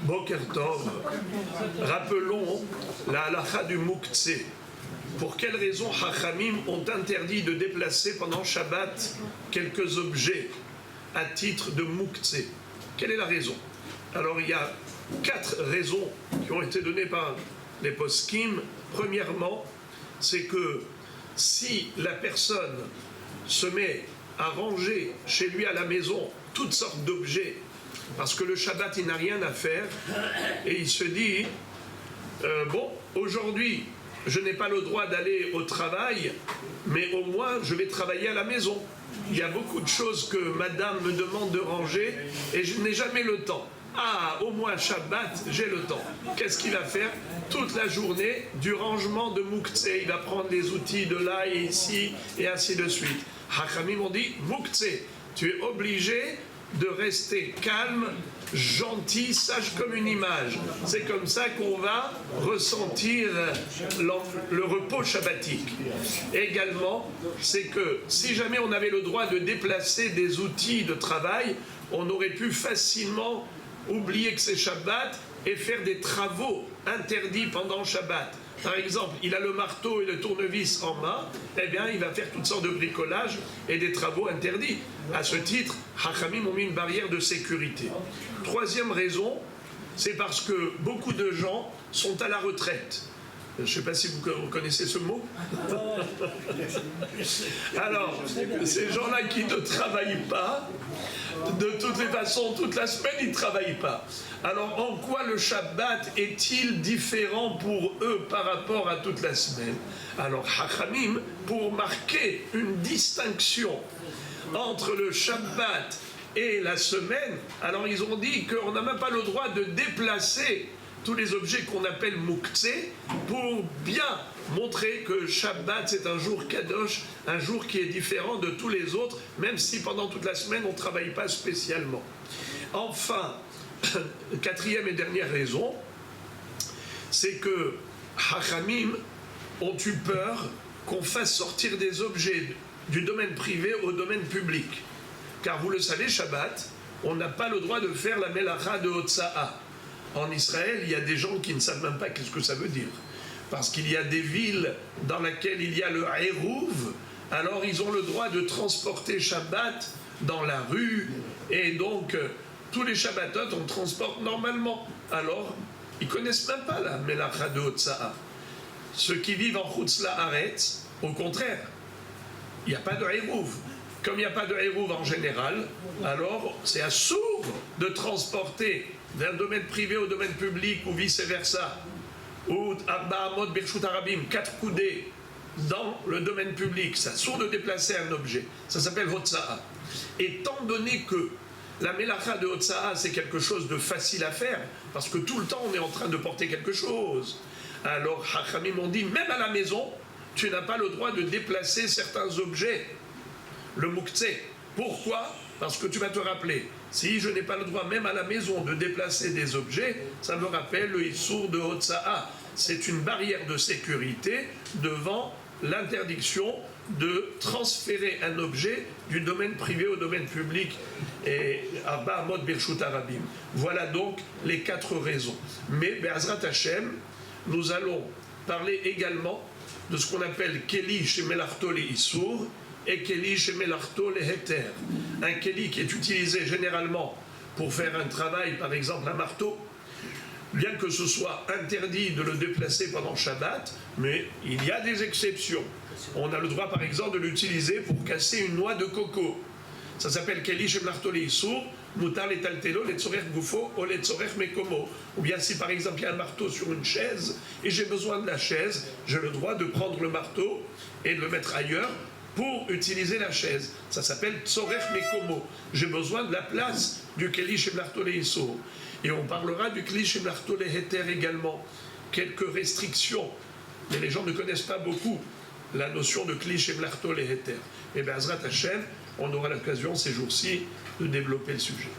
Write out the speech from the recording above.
Boker Tov, rappelons la halakha du Moukhtse. Pour quelles raisons Chachamim ont interdit de déplacer pendant Shabbat quelques objets à titre de Moukhtse? Quelle est la raison? Alors il y a 4 raisons qui ont été données par les poskim. Premièrement, c'est que si la personne se met à ranger chez lui à la maison toutes sortes d'objets, parce que le Shabbat il n'a rien à faire, et il se dit bon, aujourd'hui je n'ai pas le droit d'aller au travail, mais au moins je vais travailler à la maison. Il y a beaucoup de choses que madame me demande de ranger et je n'ai jamais le temps. Ah, au moins Shabbat, j'ai le temps. Qu'est-ce qu'il va faire? Toute la journée du rangement de Moukhtse. Il va prendre les outils de là et ici, et ainsi de suite. Chachamim ont dit, Moukhtse, tu es obligé de rester calme, gentil, sage comme une image. C'est comme ça qu'on va ressentir le repos shabbatique. Également, c'est que si jamais on avait le droit de déplacer des outils de travail, on aurait pu facilement oublier que c'est Shabbat et faire des travaux interdits pendant Shabbat. Par exemple, il a le marteau et le tournevis en main, eh bien, il va faire toutes sortes de bricolages et des travaux interdits. À ce titre, Chachamim ont mis une barrière de sécurité. Troisième raison, c'est parce que beaucoup de gens sont à la retraite. Je ne sais pas si vous connaissez ce mot. Alors, ces gens-là qui ne travaillent pas, de toutes les façons, toute la semaine, ils ne travaillent pas. Alors, en quoi le Shabbat est-il différent pour eux par rapport à toute la semaine? Alors, Chachamim, pour marquer une distinction entre le Shabbat et la semaine, alors ils ont dit qu'on n'a même pas le droit de déplacer tous les objets qu'on appelle Moukhtse, pour bien montrer que Shabbat c'est un jour kadosh, un jour qui est différent de tous les autres, même si pendant toute la semaine on ne travaille pas spécialement. Enfin, quatrième et dernière raison, c'est que Chachamim ont eu peur qu'on fasse sortir des objets du domaine privé au domaine public. Car vous le savez, Shabbat, on n'a pas le droit de faire la melacha de Hotza'a. En Israël, il y a des gens qui ne savent même pas qu'est-ce que ça veut dire. Parce qu'il y a des villes dans lesquelles il y a le Hérouv, alors ils ont le droit de transporter Shabbat dans la rue, et donc tous les Shabbatot on transporte normalement. Alors, ils ne connaissent même pas la Melacha de Hotza'a. Ceux qui vivent en Chutz La'aretz, au contraire, il n'y a pas de Hérouv. Comme il n'y a pas de Hérouv en général, alors c'est assourd de transporter d'un domaine privé au domaine public ou vice-versa, ou Arba Amot Birshut Arabim, 4 coudées dans le domaine public, c'est assourd de déplacer un objet. Ça s'appelle Hotza'a. Étant donné que la Melacha de Hotza'a, c'est quelque chose de facile à faire, parce que tout le temps on est en train de porter quelque chose, alors Chachamim ont dit, même à la maison, tu n'as pas le droit de déplacer certains objets. Le Moukhtse. Pourquoi? Parce que tu vas te rappeler, si je n'ai pas le droit même à la maison de déplacer des objets, ça me rappelle le Issour de Hotza'a. C'est une barrière de sécurité devant l'interdiction de transférer un objet du domaine privé au domaine public. Et Abba Amod Birshut Arabim. Voilà donc les 4 raisons. Mais Be'azrat Hashem, nous allons parler également de ce qu'on appelle Keli chez Melarto le Issour et Keli chez Melarto le Heter. Un Keli qui est utilisé généralement pour faire un travail, par exemple un marteau, bien que ce soit interdit de le déplacer pendant Shabbat, mais il y a des exceptions. On a le droit par exemple de l'utiliser pour casser une noix de coco. Ça s'appelle Keli chez Melarto le Issour, Mutar le Taltelo, le Tzorech Gufo, ou le Tzorech Mekomo. Ou bien si par exemple il y a un marteau sur une chaise et j'ai besoin de la chaise, j'ai le droit de prendre le marteau et de le mettre ailleurs pour utiliser la chaise. Ça s'appelle Tzorech Mekomo. J'ai besoin de la place du Keli chez Melarto le Issour. Et on parlera du Keli chez Melarto le Heter également. Quelques restrictions, mais les gens ne connaissent pas beaucoup la notion de Keli chez Melarto le Heter. Et bien, Azrat Hashem, on aura l'occasion ces jours-ci de développer le sujet.